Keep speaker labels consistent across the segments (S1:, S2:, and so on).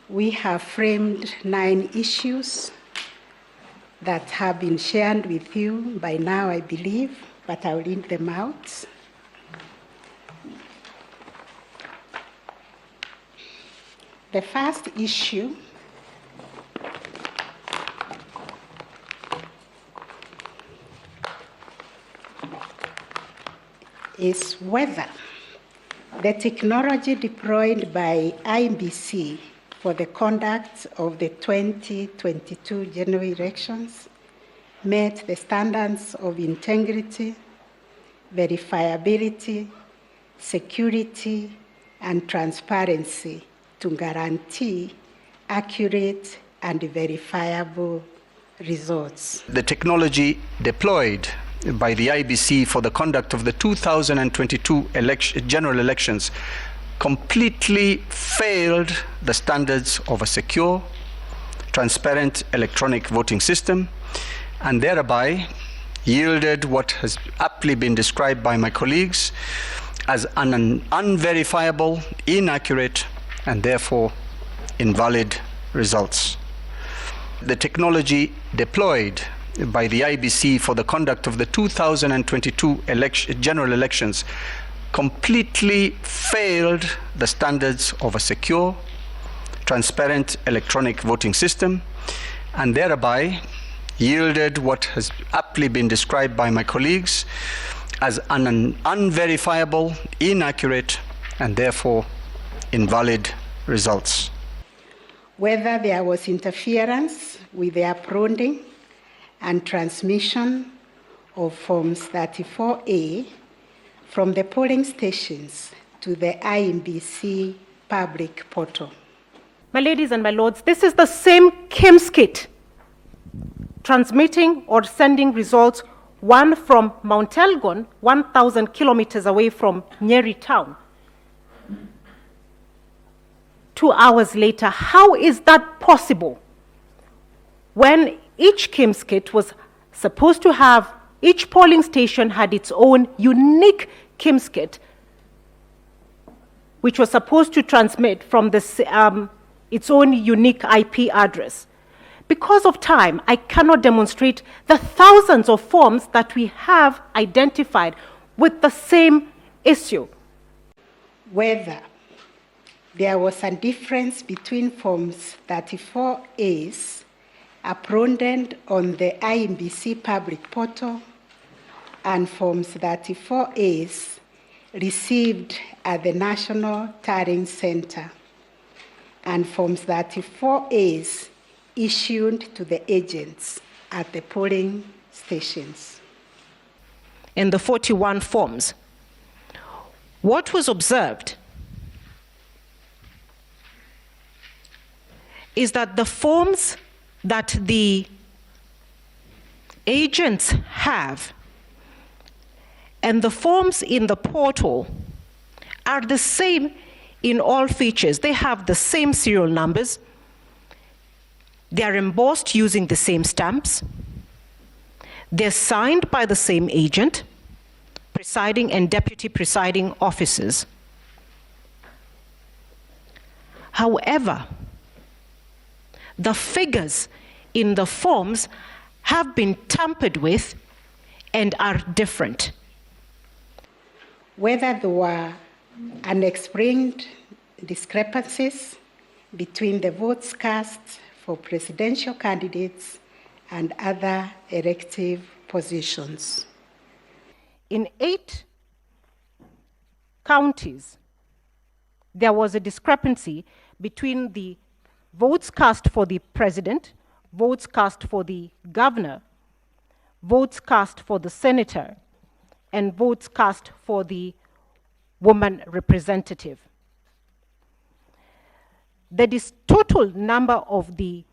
S1: We have framed 9 issues that have been shared with you by now, I believe, but I'll read them out. The first issue is whether the technology deployed by IEBC for the conduct of the 2022 general elections met the standards of integrity, verifiability, security, and transparency to guarantee accurate and verifiable results.
S2: The technology deployed by the IEBC for the conduct of the 2022 general elections completely failed the standards of a secure, transparent electronic voting system, and thereby yielded what has aptly been described by my colleagues as an unverifiable, inaccurate, and therefore invalid results. The technology deployed by the IEBC for the conduct of the 2022 general elections completely failed the standards of a secure, transparent electronic voting system, and thereby yielded what has aptly been described by my colleagues as an unverifiable, inaccurate, and therefore invalid results.
S1: Whether there was interference with the uploading and transmission of Forms 34A from the polling stations to the IEBC public portal.
S3: My ladies and my lords, this is the same KIMS kit transmitting or sending results, one from Mount Elgon, 1,000 kilometers away from Nyeri town. 2 hours later, how is that possible? When each KIMS kit was supposed to have, each polling station had its own unique KIMS kit, which was supposed to transmit from its own unique IP address. Because of time, I cannot demonstrate the thousands of forms that we have identified with the same issue.
S1: Whether there was a difference between Forms 34As uploaded on the IEBC public portal and Forms 34As received at the National Tallying Center and Forms 34As issued to the agents at the polling stations.
S3: In the 41 forms, what was observed is that the forms that the agents have and the forms in the portal are the same in all features. They have the same serial numbers. They are embossed using the same stamps. They're signed by the same agent, presiding and deputy presiding officers. However, the figures in the forms have been tampered with and are different.
S1: Whether there were unexplained discrepancies between the votes cast for presidential candidates and other elective positions.
S3: In 8 counties, there was a discrepancy between the votes cast for the president, votes cast for the governor, votes cast for the senator, and votes cast for the woman representative. The total number of the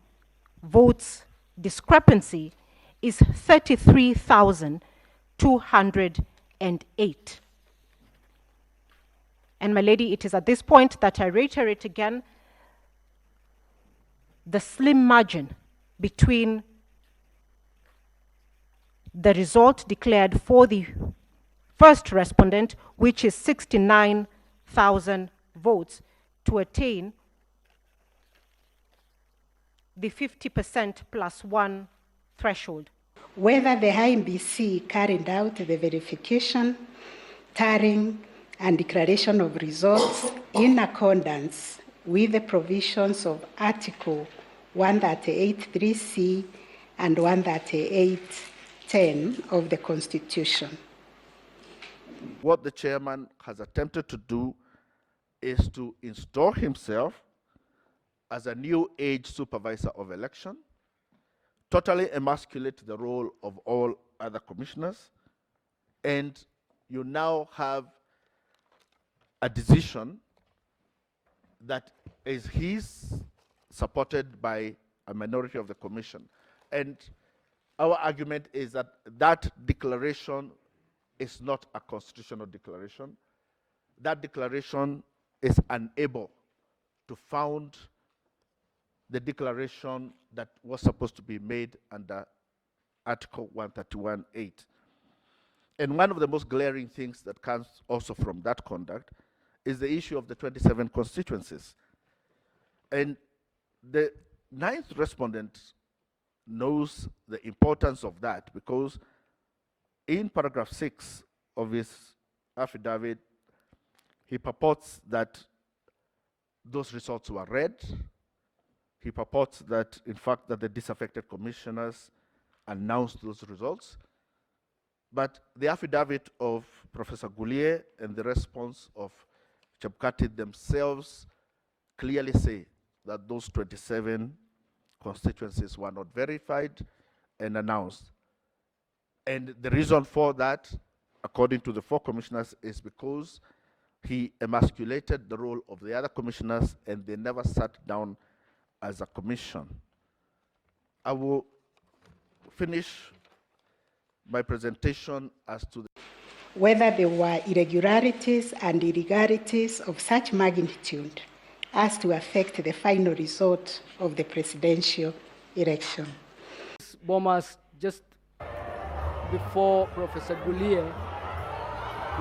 S3: votes discrepancy is 33,208. And my lady, it is at this point that I reiterate again the slim margin between the result declared for the first respondent, which is 69,000 votes, to attain the 50% plus one threshold.
S1: Whether the IBC carried out the verification, tallying, and declaration of results in accordance with the provisions of Article 138(3)(c) and 138(10) of the Constitution.
S4: What the chairman has attempted to do is to install himself as a new age supervisor of election, totally emasculate the role of all other commissioners, and you now have a decision that is his, supported by a minority of the commission. And our argument is that that declaration is not a constitutional declaration. That declaration is unable to found the declaration that was supposed to be made under Article 131(8). And one of the most glaring things that comes also from that conduct is the issue of the 27 constituencies. And the ninth respondent knows the importance of that, because in paragraph 6 of his affidavit, he purports that those results were read. He purports that, in fact, that the disaffected commissioners announced those results. But the affidavit of Professor Goulier and the response of Chebukati themselves clearly say that those 27 constituencies were not verified and announced. And the reason for that, according to the four commissioners, is because he emasculated the role of the other commissioners and they never sat down as a commission. I will finish my presentation as to
S1: whether there were irregularities and illegalities of such magnitude as to affect the final result of the presidential election.
S5: Bomas, just before Professor Goulier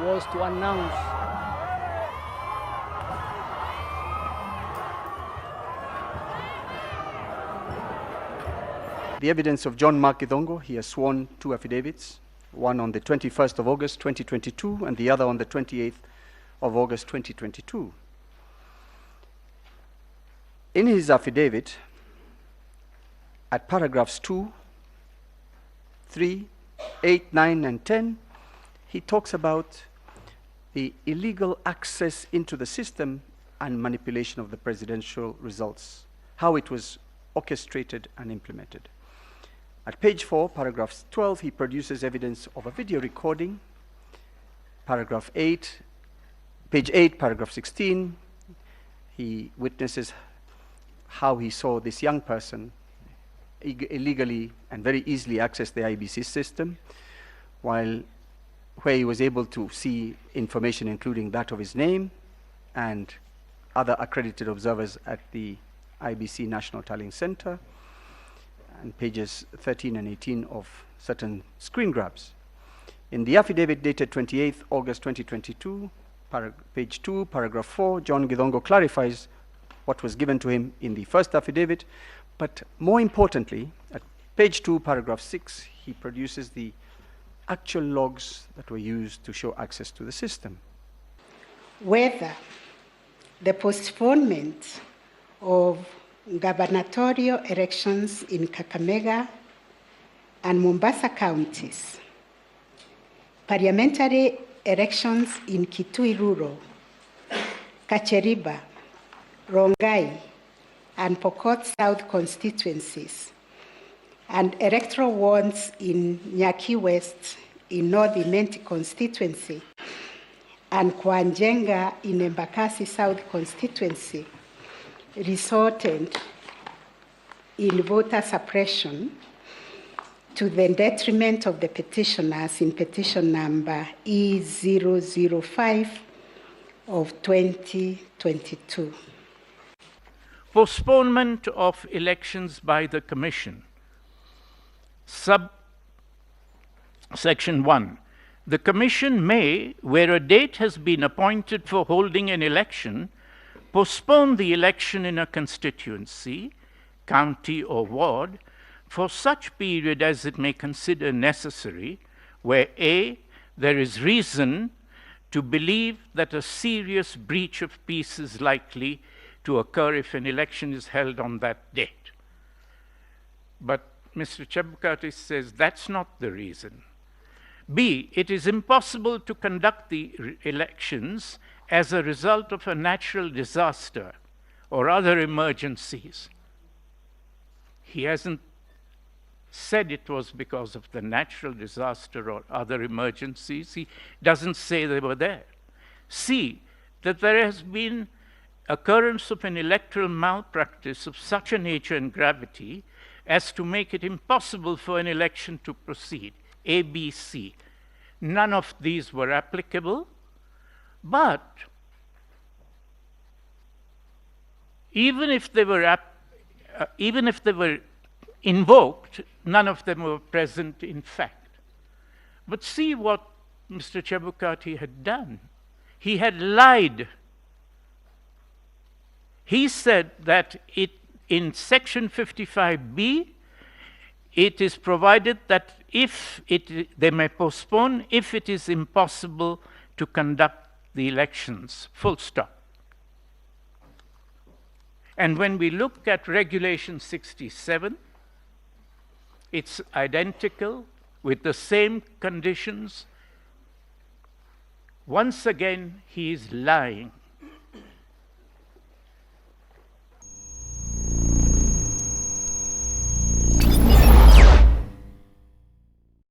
S5: was to announce
S2: the evidence of John Mark Githongo. He has sworn two affidavits, one on the 21st of August 2022 and the other on the 28th of August 2022. In his affidavit, at paragraphs 2, 3, 8, 9, and 10, he talks about the illegal access into the system and manipulation of the presidential results, how it was orchestrated and implemented. At page 4, paragraph 12, he produces evidence of a video recording. Paragraph 8, page 8, paragraph 16, he witnesses how he saw this young person illegally and very easily access the IBC system, where he was able to see information including that of his name and other accredited observers at the IBC National Tallying Center, and pages 13 and 18 of certain screen grabs. In the affidavit dated 28th August 2022, page 2, paragraph 4, John Githongo clarifies what was given to him in the first affidavit, but more importantly, at page 2, paragraph 6, he produces the actual logs that were used to show access to the system.
S1: Whether the postponement of gubernatorial elections in Kakamega and Mombasa counties, parliamentary elections in Kitui Rural, Kacheriba, Rongai, and Pokot South constituencies, and electoral wards in Nyaki West in North Imenti constituency, and Kwanjenga in Embakasi South constituency, resulted in voter suppression to the detriment of the petitioners in petition number E005 of 2022.
S6: Postponement of elections by the Commission. Subsection 1. The Commission may, where a date has been appointed for holding an election, postpone the election in a constituency, county, or ward for such period as it may consider necessary, where A, there is reason to believe that a serious breach of peace is likely to occur if an election is held on that date. But Mr. Chebukati says that's not the reason. B, it is impossible to conduct the elections as a result of a natural disaster or other emergencies. He hasn't said it was because of the natural disaster or other emergencies. He doesn't say they were there. C, that there has been occurrence of an electoral malpractice of such a nature and gravity as to make it impossible for an election to proceed. A, B, C. None of these were applicable, but even if they were invoked, none of them were present in fact. But see what Mr. Chebukati had done. He had lied. He said that in Section 55B, it is provided that they may postpone if it is impossible to conduct the elections, full stop. And when we look at Regulation 67, it's identical with the same conditions. Once again, he is lying.